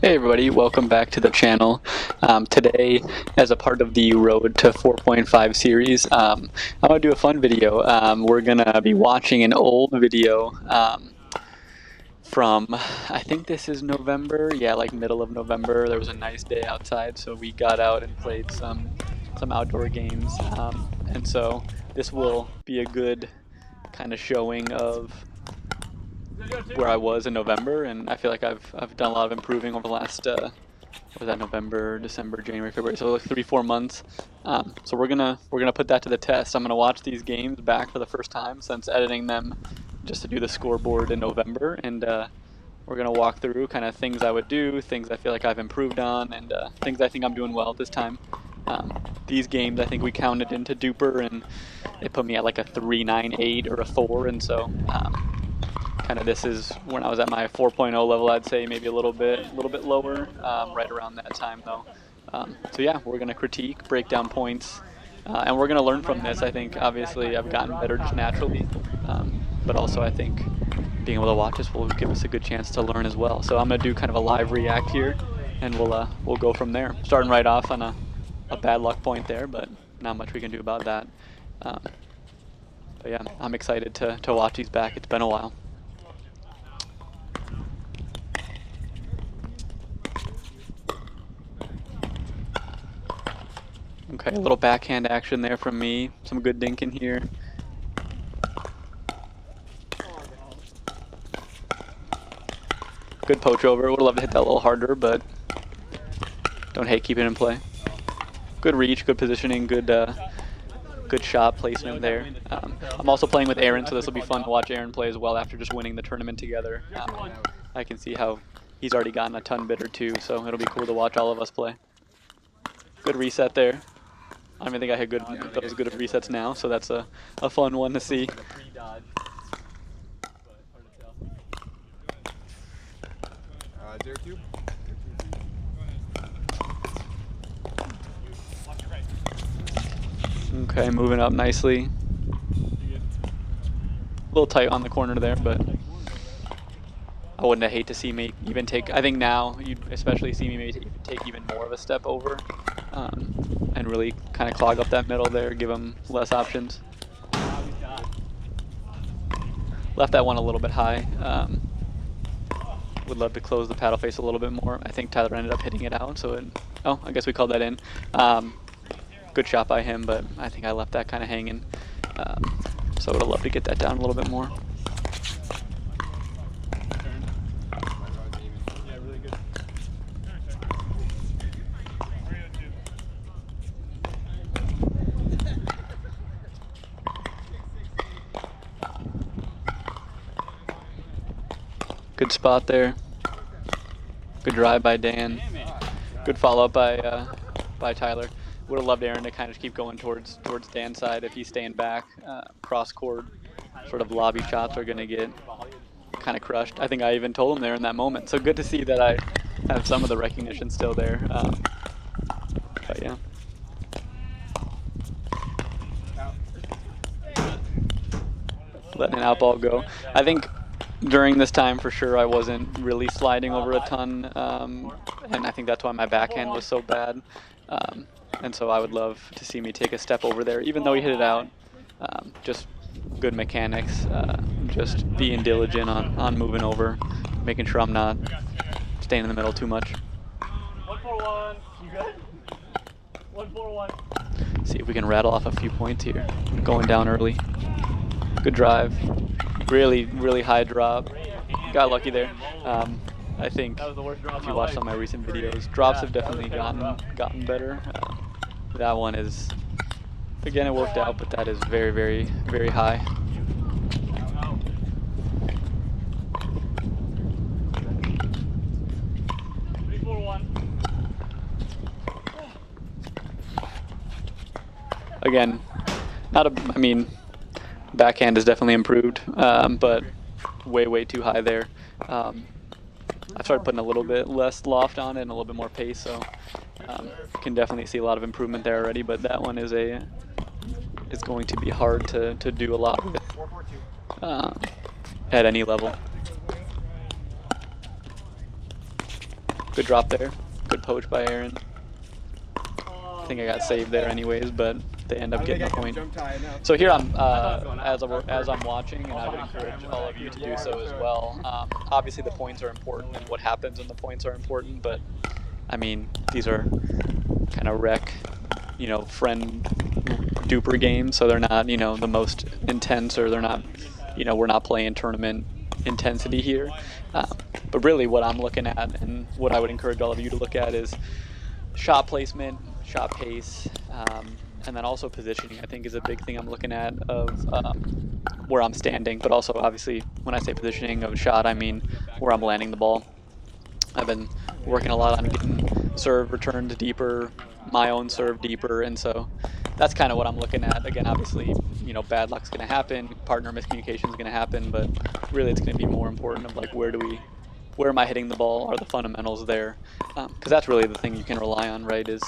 Hey everybody, welcome back to the channel. Today, as a part of the Road to 4.5 series, I'm going to do a fun video. We're going to be watching an old video from, I think this is November, yeah, like middle of November. There was a nice day outside, so we got out and played some outdoor games. And so this will be a good kind of showing of where I was in November, and I feel like I've done a lot of improving over the last what was that, November, December, January, February, so like 3-4 months. So we're gonna put that to the test. I'm gonna watch these games back for the first time since editing them just to do the scoreboard in November, and we're gonna walk through kind of things I would do, things I feel like I've improved on, and things I think I'm doing well this time. These games I think we counted into Duper, and it put me at like a 3.98 or a 4, and so kind of this is when I was at my 4.0 level, I'd say maybe a little bit lower, right around that time though. So yeah, we're gonna critique, break down points, and we're gonna learn from this. I think obviously I've gotten better just naturally, but also I think being able to watch this will give us a good chance to learn as well. So I'm gonna do kind of a live react here, and we'll go from there. Starting right off on a bad luck point there, but not much we can do about that. But yeah, I'm excited to watch these back. It's been a while. Okay, a little backhand action there from me. Some good dinking here. Good poach over. Would have loved to hit that a little harder, but don't hate keeping it in play. Good reach, good positioning, good shot placement there. I'm also playing with Aaron, so this will be fun to watch Aaron play as well after just winning the tournament together. I can see how he's already gotten a ton better too, so it'll be cool to watch all of us play. Good reset there. I don't even think I had those good of resets now, so that's a fun one to see. Okay, moving up nicely. A little tight on the corner there, but I wouldn't hate to see me even take, I think now you'd especially see me maybe take even more of a step over, and really kind of clog up that middle there, give him less options. Left that one a little bit high. Would love to close the paddle face a little bit more. I think Tyler ended up hitting it out, so I guess we called that in. Good shot by him, but I think I left that kind of hanging. So I would have loved to get that down a little bit more. Good spot there. Good drive by Dan. Good follow up by Tyler. Would have loved Aaron to kind of keep going towards Dan's side if he's staying back. Cross court sort of lobby shots are going to get kind of crushed. I think I even told him there in that moment. So good to see that I have some of the recognition still there. But yeah. Letting an out ball go. I think during this time for sure I wasn't really sliding over a ton, and I think that's why my backhand was so bad. And so I would love to see me take a step over there, even though he hit it out. Just good mechanics, just being diligent on moving over, making sure I'm not staying in the middle too much. 141, you good? 141. See if we can rattle off a few points here. Going down early. Good drive. Really, really high drop. Got lucky there. I think if you watch some of my recent videos, drops have definitely gotten better. That one is, again, it worked out, but that is very, very, very high. Again, I mean, backhand has definitely improved, but way too high there. I started putting a little bit less loft on it and a little bit more pace, so can definitely see a lot of improvement there already. But that one is going to be hard to do a lot with at any level. Good drop there. Good poach by Aaron. I think I got saved there anyways, but they end up getting the point. So here I'm, as I'm watching, and I would encourage all of you to do so as well. Obviously the points are important, and what happens when the points are important, but I mean, these are kind of rec, friend duper games, so they're not, the most intense, or they're not, we're not playing tournament intensity here. But really what I'm looking at, and what I would encourage all of you to look at, is shot placement, shot pace, and then also positioning, I think, is a big thing I'm looking at of where I'm standing, but also obviously when I say positioning of shot, I mean where I'm landing the ball. I've been working a lot on getting serve returned deeper, my own serve deeper, and so that's kind of what I'm looking at. Again, obviously, bad luck's going to happen, partner miscommunication is going to happen, but really it's going to be more important of like where am I hitting the ball? Are the fundamentals there? Because that's really the thing you can rely on, right? Is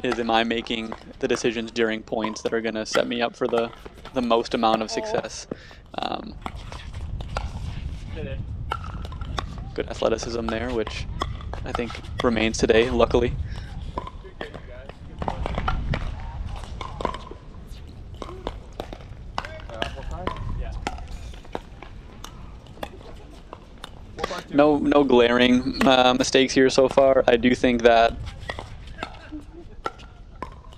am I making the decisions during points that are going to set me up for the most amount of success? Good athleticism there, which I think remains today, luckily. No glaring mistakes here so far. I do think that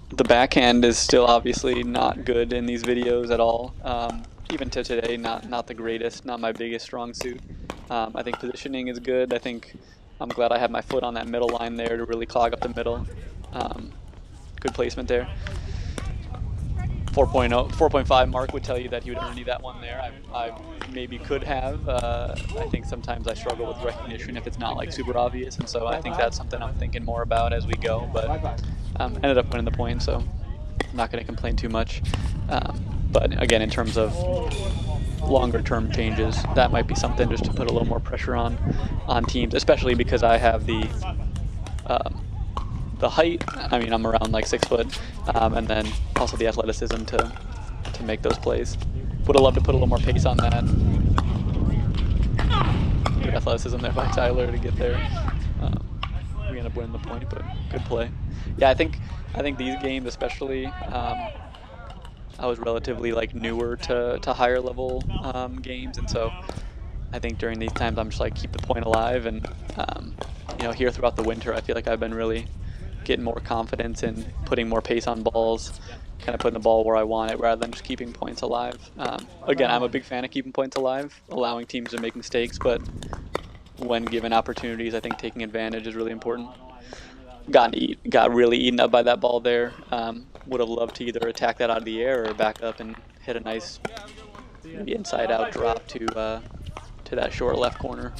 the backhand is still obviously not good in these videos at all. Even to today, not the greatest, not my biggest strong suit. I think positioning is good. I think I'm glad I had my foot on that middle line there to really clog up the middle. Good placement there. 4.5 Mark would tell you that he would earn you that one there. I maybe could have. I think sometimes I struggle with recognition if it's not like super obvious, and so I think that's something I'm thinking more about as we go. But ended up winning the point, so I'm not going to complain too much. But again, in terms of longer term changes, that might be something just to put a little more pressure on teams, especially because I have the height. I mean, I'm around like 6 foot, and then also the athleticism to make those plays. Would have loved to put a little more pace on that. Good athleticism there by Tyler to get there. We end up winning the point, but good play. Yeah, I think these games especially, I was relatively like newer to higher level games, and so I think during these times I'm just like keep the point alive, and here throughout the winter I feel like I've been really getting more confidence in putting more pace on balls, kind of putting the ball where I want it rather than just keeping points alive. Again, I'm a big fan of keeping points alive, allowing teams to make mistakes, but when given opportunities, I think taking advantage is really important. Got really eaten up by that ball there. Would have loved to either attack that out of the air or back up and hit a nice maybe inside out drop to that short left corner.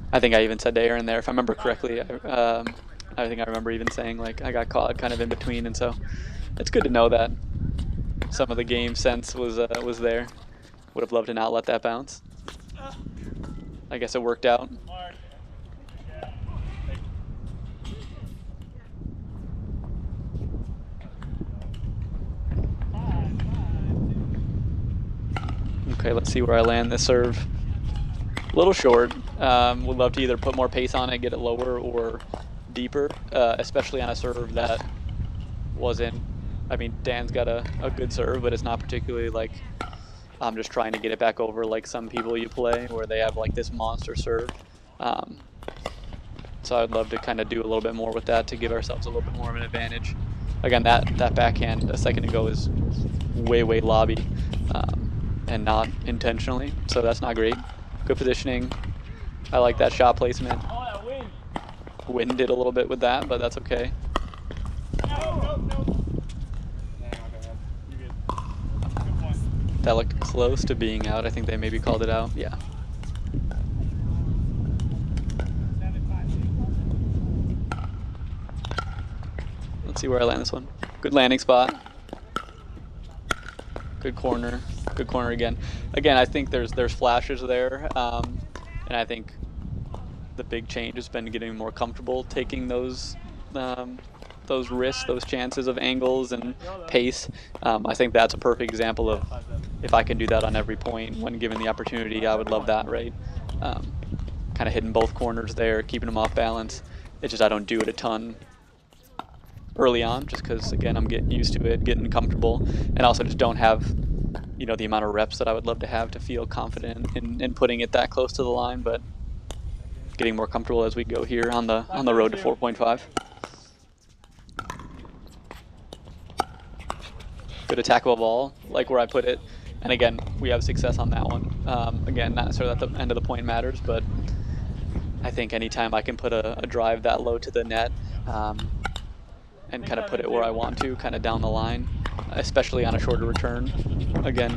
I think I even said to Aaron there, if I remember correctly, I think I remember even saying like I got caught kind of in between, and so it's good to know that some of the game sense was there. Would have loved to not let that bounce. I guess it worked out. Okay, let's see where I land this serve. A little short. Would love to either put more pace on it, get it lower, or deeper, especially on a serve that wasn't, I mean, Dan's got a good serve, but it's not particularly like I'm just trying to get it back over like some people you play where they have like this monster serve. So I'd love to kind of do a little bit more with that to give ourselves a little bit more of an advantage. Again, that backhand a second ago is way lobby, and not intentionally, so that's not great. Good positioning. I like that shot placement. Wind did a little bit with that, but that's okay. That looked close to being out. I think they maybe called it out. Yeah. Let's see where I land this one. Good landing spot. Good corner. Good corner again. Again, I think there's flashes there, and I think the big change has been getting more comfortable taking those those risks, those chances of angles and pace. I think that's a perfect example of if I can do that on every point when given the opportunity, I would love that, right? Kind of hitting both corners there, keeping them off balance. It's just I don't do it a ton early on, just because again I'm getting used to it, getting comfortable, and also just don't have the amount of reps that I would love to have to feel confident in putting it that close to the line, but getting more comfortable as we go here on the road to 4.5. Good attackable ball, like where I put it, and again we have success on that one. Again, not necessarily that the end of the point matters, but I think anytime I can put a drive that low to the net and kind of put it where I want to, kind of down the line, especially on a shorter return, again,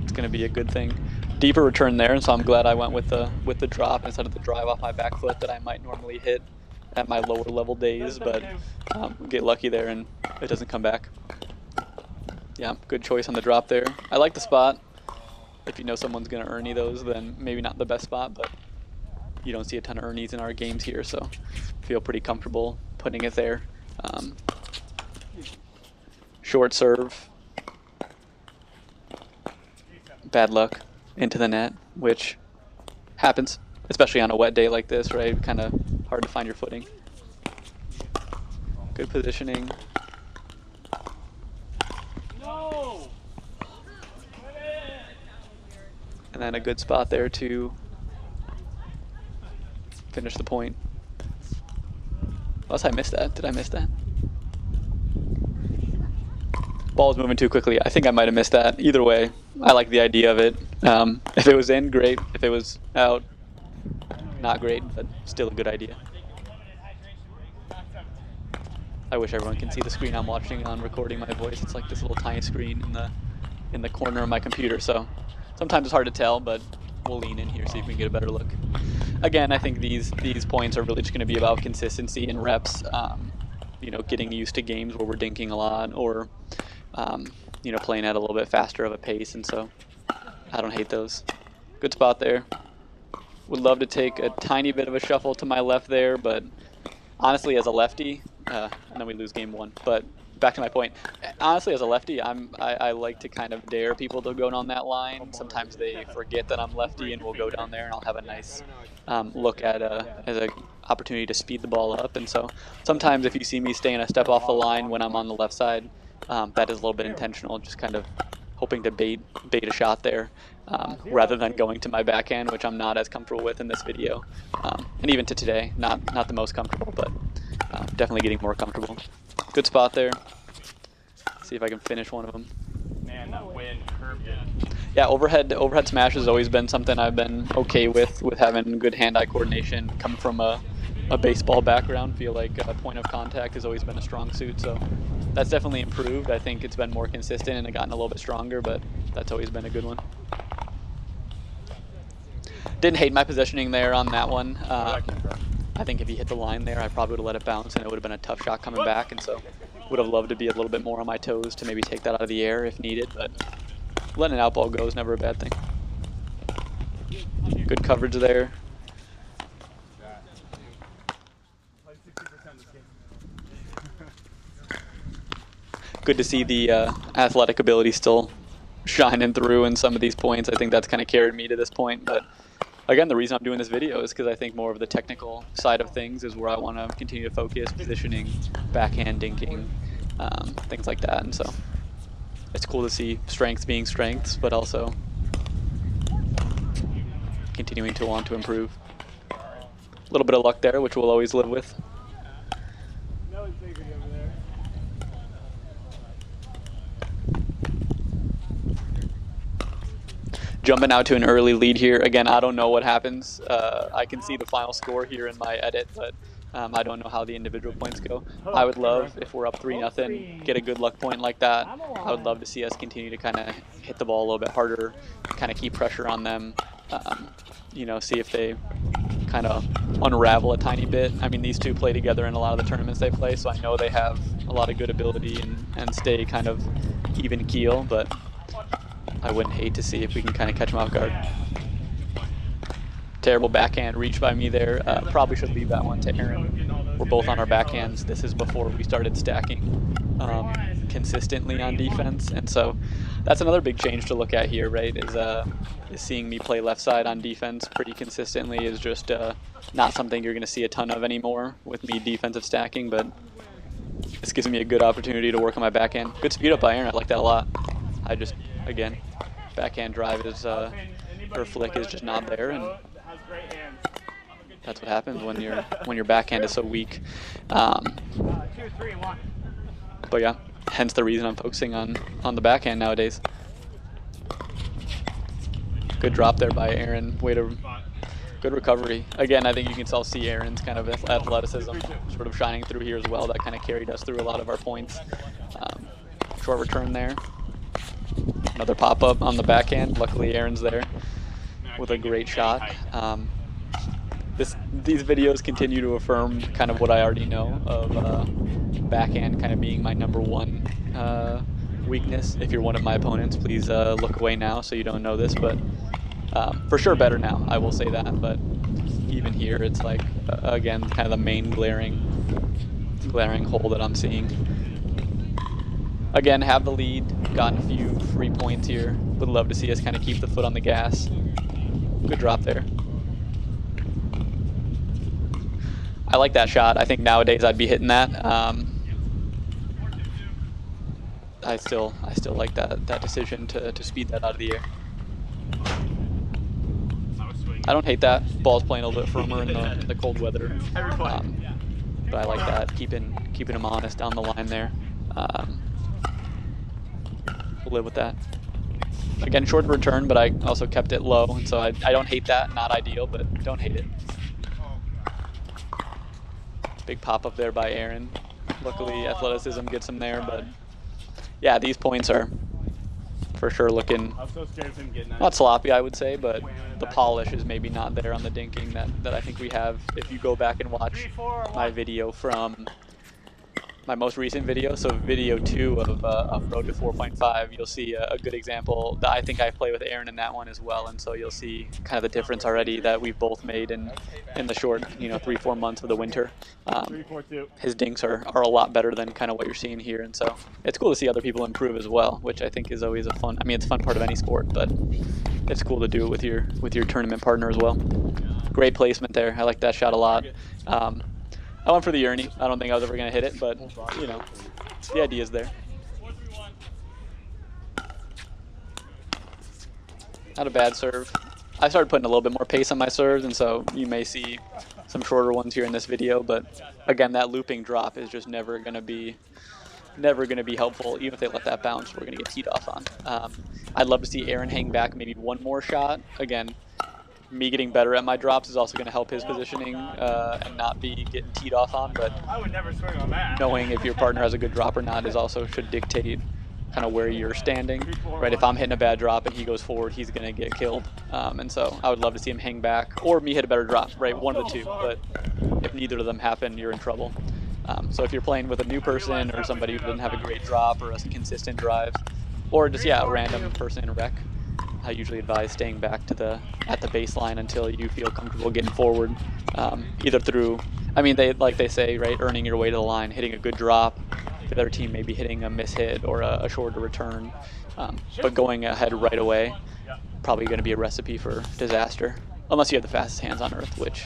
it's going to be a good thing. Deeper return there, and so I'm glad I went with the drop instead of the drive off my back foot that I might normally hit at my lower level days, but get lucky there and it doesn't come back. Yeah, good choice on the drop there. I like the spot. If you know someone's going to ernie those, then maybe not the best spot, but you don't see a ton of ernies in our games here, so feel pretty comfortable putting it there. Short serve, bad luck into the net, which happens, especially on a wet day like this, right? Kind of hard to find your footing. Good positioning. No. And then a good spot there to finish the point. Unless I missed that. Did I miss that? Ball was moving too quickly. I think I might have missed that. Either way, I like the idea of it. If it was in, great. If it was out, not great, but still a good idea. I wish everyone can see the screen I'm watching on recording my voice. It's like this little tiny screen in the corner of my computer, so sometimes it's hard to tell, but we'll lean in here, see if we can get a better look. Again, I think these points are really just going to be about consistency and reps. Getting used to games where we're dinking a lot, or playing at a little bit faster of a pace, and so I don't hate those. Good spot there. Would love to take a tiny bit of a shuffle to my left there, but honestly, as a lefty, and then we lose game one. But back to my point, honestly, as a lefty, I like to kind of dare people to go down that line. Sometimes they forget that I'm lefty and we'll go down there and I'll have a nice look at as an opportunity to speed the ball up. And so sometimes if you see me staying a step off the line when I'm on the left side, that is a little bit intentional, just kind of hoping to bait a shot there rather than going to my backhand, which I'm not as comfortable with in this video. And even to today, not the most comfortable, but definitely getting more comfortable. Good spot there. See if I can finish one of them. Man, that wind curved it. Yeah, overhead smash has always been something I've been okay with having good hand-eye coordination. Coming from a baseball background, feel like point of contact has always been a strong suit, so that's definitely improved. I think it's been more consistent and gotten a little bit stronger, but that's always been a good one. Didn't hate my positioning there on that one. I think if he hit the line there, I probably would have let it bounce, and it would have been a tough shot coming back, and so would have loved to be a little bit more on my toes to maybe take that out of the air if needed, but letting an out ball go is never a bad thing. Good coverage there. Good to see the athletic ability still shining through in some of these points. I think that's kind of carried me to this point, but again, the reason I'm doing this video is because I think more of the technical side of things is where I want to continue to focus, positioning, backhand dinking, things like that. And so it's cool to see strengths being strengths, but also continuing to want to improve. A little bit of luck there, which we'll always live with. Jumping out to an early lead here. Again, I don't know what happens. I can see the final score here in my edit, but I don't know how the individual points go. I would love, if we're up 3-0, get a good luck point like that. I would love to see us continue to kind of hit the ball a little bit harder, kind of keep pressure on them, see if they kind of unravel a tiny bit. I mean, these two play together in a lot of the tournaments they play, so I know they have a lot of good ability and stay kind of even keel, but I wouldn't hate to see if we can kind of catch them off guard. Terrible backhand reach by me there. Probably should leave that one to Aaron. we're both on our backhands. This is before we started stacking consistently on defense, and so that's another big change to look at here, right? Is seeing me play left side on defense pretty consistently is just not something you're going to see a ton of anymore with me defensive stacking, but this gives me a good opportunity to work on my backhand. Good speed up by Aaron, I like that a lot. I just, again, backhand drive is, her flick is just not there, and that's what happens when your backhand is so weak. But yeah, hence the reason I'm focusing on the backhand nowadays. Good drop there by Aaron. Good recovery. Again, I think you can still see Aaron's kind of athleticism sort of shining through here as well. That kind of carried us through a lot of our points. Short return there. Another pop-up on the backhand. Luckily, Aaron's there with a great shot. These videos continue to affirm kind of what I already know of backhand kind of being my #1 weakness. If you're one of my opponents, please look away now so you don't know this, but for sure better now, I will say that. But even here, it's like, again, kind of the main glaring hole that I'm seeing. Again, have the lead, gotten a few free points here. Would love to see us kind of keep the foot on the gas. Good drop there. I like that shot. I think nowadays I'd be hitting that. I still like that decision to speed that out of the air. I don't hate that. Ball's playing a little bit firmer in the cold weather, but I like that. Keeping him honest down the line there. We'll live with that. Again, short return, but I also kept it low, and so I don't hate that. Not ideal, but don't hate it. Big pop up there by Aaron. Luckily, athleticism gets him there, but yeah, these points are for sure looking not sloppy, I would say, but the polish is maybe not there on the dinking that I think we have. If you go back and watch my video from my most recent video, so video 2 of Road to 4.5, you'll see a good example. I think I play with Aaron in that one as well, and so you'll see kind of the difference already that we've both made in the short 3-4 months of the winter. His dinks are a lot better than kind of what you're seeing here, and so it's cool to see other people improve as well, which I think is always it's a fun part of any sport, but it's cool to do it with your tournament partner as well. Great placement there. I like that shot a lot. I went for the Ernie. I don't think I was ever going to hit it, but, the idea is there. Not a bad serve. I started putting a little bit more pace on my serves, and so you may see some shorter ones here in this video, but again, that looping drop is just never going to be helpful. Even if they let that bounce, we're going to get teed off on. I'd love to see Aaron hang back maybe one more shot. Again, me getting better at my drops is also going to help his positioning and not be getting teed off on, but I would never swing on that. Knowing if your partner has a good drop or not is also should dictate kind of where you're standing, right? If I'm hitting a bad drop and he goes forward, he's going to get killed, and so I would love to see him hang back or me hit a better drop, right? One of the two, but if neither of them happen, you're in trouble. So if you're playing with a new person or somebody who doesn't have a great drop or a consistent drive, or just a random person in a wreck, I usually advise staying back at the baseline until you feel comfortable getting forward, either through, they say, right, earning your way to the line, hitting a good drop. The other team may be hitting a mishit or a shorter return, but going ahead right away, probably going to be a recipe for disaster, unless you have the fastest hands on earth, which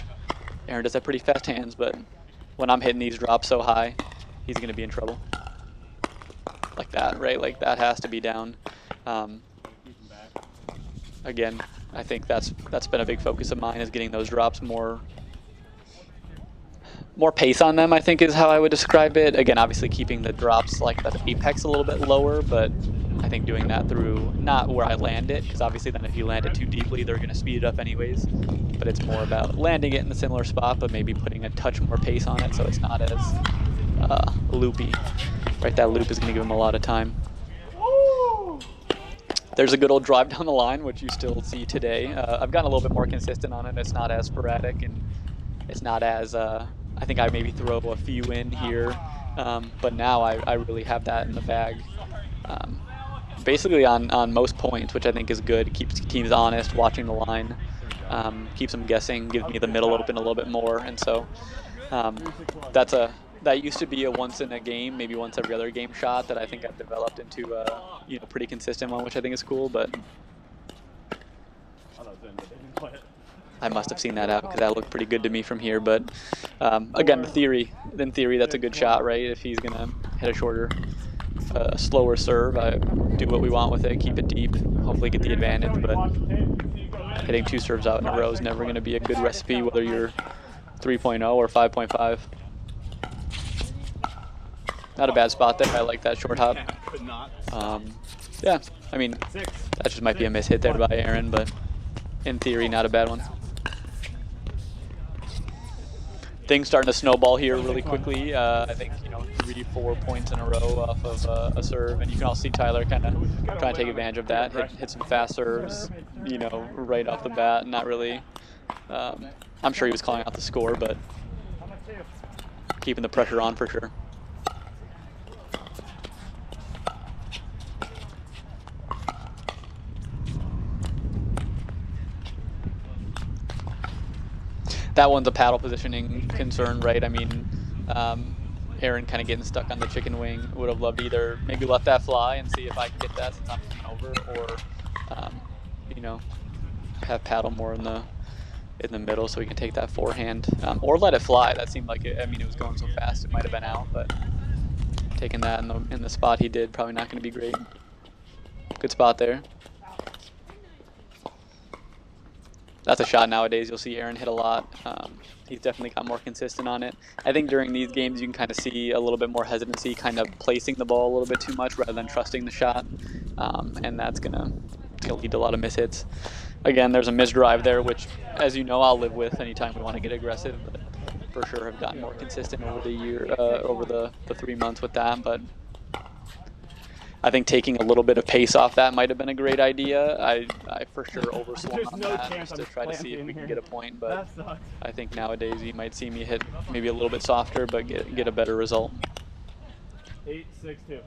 Aaron does have pretty fast hands, but when I'm hitting these drops so high, he's going to be in trouble. Like that, right? Like that has to be down. Again, I think that's been a big focus of mine, is getting those drops more pace on them, I think is how I would describe it. Again, obviously keeping the drops like the apex a little bit lower, but I think doing that through not where I land it, because obviously then if you land it too deeply, they're going to speed it up anyways. But it's more about landing it in a similar spot, but maybe putting a touch more pace on it so it's not as loopy. Right, that loop is going to give them a lot of time. There's a good old drive down the line, which you still see today. I've gotten a little bit more consistent on it. It's not as sporadic, and it's not as, I think I maybe throw a few in here, but now I really have that in the bag. Basically on most points, which I think is good. Keeps teams honest, watching the line, keeps them guessing, gives me the middle open a little bit more, and so Um, that used to be a once in a game, maybe once every other game shot that I think I've developed into a pretty consistent one, which I think is cool. But I must have seen that out because that looked pretty good to me from here. But again, in theory, that's a good shot, right? If he's gonna hit a shorter, slower serve, I do what we want with it, keep it deep, hopefully get the advantage. But hitting 2 serves out in a row is never going to be a good recipe, whether you're 3.0 or 5.5. Not a bad spot there. I like that short hop. Yeah, I mean, that just might be a miss hit there by Aaron, but in theory, not a bad one. Things starting to snowball here really quickly. I think 3-4 points in a row off of a serve, and you can also see Tyler kind of trying to take advantage of that. Hit some fast serves, right off the bat. Not really. I'm sure he was calling out the score, but keeping the pressure on for sure. That one's a paddle positioning concern, right? I mean, Aaron kind of getting stuck on the chicken wing. Would have loved either maybe let that fly and see if I can get that since I'm coming over, or have paddle more in the middle so we can take that forehand, or let it fly. That seemed like it. I mean, it was going so fast it might have been out, but taking that in the spot he did, probably not going to be great. Good spot there. That's a shot nowadays. You'll see Aaron hit a lot. He's definitely got more consistent on it. I think during these games you can kind of see a little bit more hesitancy, kind of placing the ball a little bit too much rather than trusting the shot, and that's gonna lead to a lot of mishits. Again, there's a misdrive there, which, as you know, I'll live with anytime we want to get aggressive. But for sure, have gotten more consistent over the year, over the 3 months with that. But I think taking a little bit of pace off that might have been a great idea. I for sure overswung on that just to try to see if we can get a point, but I think nowadays you might see me hit maybe a little bit softer, but get a better result. 8-6-2.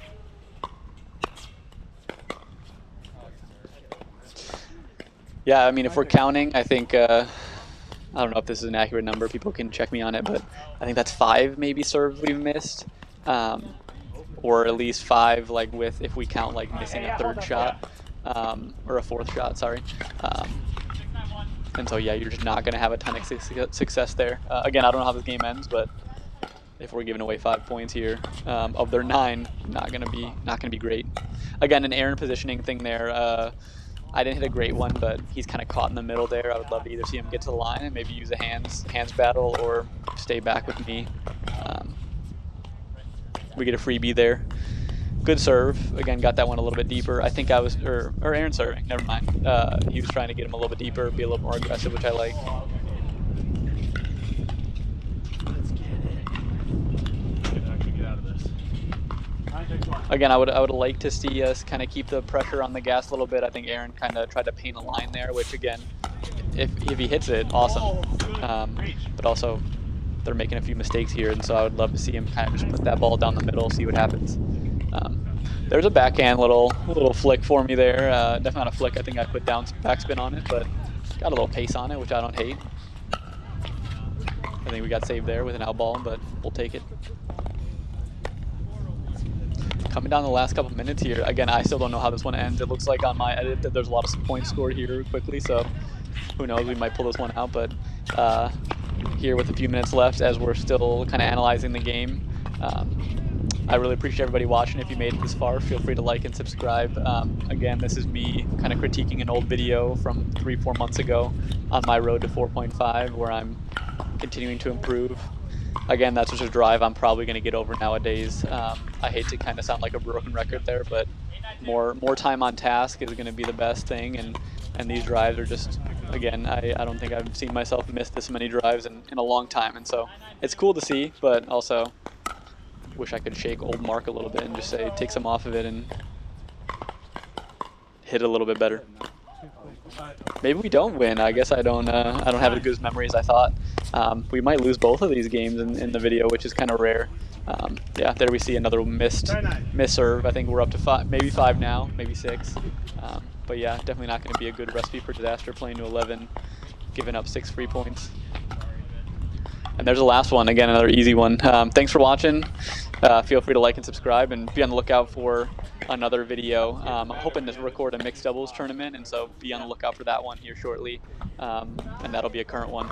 Yeah, I mean, if we're counting, I think, I don't know if this is an accurate number, people can check me on it, but I think that's 5 maybe serves we've missed. Or at least 5, like if we count like missing a 3rd shot, or a 4th shot, sorry. And so yeah, you're just not going to have a ton of success there. Again, I don't know how this game ends, but if we're giving away 5 points here, of their 9, not going to be great. Again, an Aaron positioning thing there. I didn't hit a great one, but he's kind of caught in the middle there. I would love to either see him get to the line and maybe use a hands battle, or stay back with me. We get a freebie there. Good serve. Again, got that one a little bit deeper. I think I was, or Aaron serving, never mind. He was trying to get him a little bit deeper, be a little more aggressive, which I like. Let's get it. I can get out of this. Again, I would like to see us kind of keep the pressure on the gas a little bit. I think Aaron kind of tried to paint a line there, which again, if he hits it, awesome. But also, they're making a few mistakes here, and so I would love to see him kind of just put that ball down the middle, see what happens. There's a backhand little flick for me there. Definitely not a flick. I think I put down some backspin on it, but got a little pace on it, which I don't hate. I think we got saved there with an out ball, but we'll take it. Coming down the last couple minutes here. Again, I still don't know how this one ends. It looks like on my edit that there's a lot of points scored here quickly, so who knows, we might pull this one out, but here with a few minutes left as we're still kind of analyzing the game. I really appreciate everybody watching. If you made it this far, feel free to like and subscribe. Again, this is me kind of critiquing an old video from 3-4 months ago on my road to 4.5, where I'm continuing to improve. Again, that's just a drive I'm probably going to get over nowadays. I hate to kind of sound like a broken record there, but more time on task is going to be the best thing, and these drives are just, again, I don't think I've seen myself miss this many drives in a long time, and so it's cool to see, but also wish I could shake old Mark a little bit and just say take some off of it and hit a little bit better. Maybe we don't win. I guess I don't have as good memories as I thought. We might lose both of these games in the video, which is kind of rare. Yeah, there we see another miss serve. I think we're up to maybe 5 now, maybe 6. But yeah, definitely not going to be a good recipe for disaster, playing to 11, giving up 6 free points. And there's the last one. Again, another easy one. Thanks for watching. Feel free to like and subscribe, and be on the lookout for another video. I'm hoping to record a mixed doubles tournament, and so be on the lookout for that one here shortly. And that'll be a current one.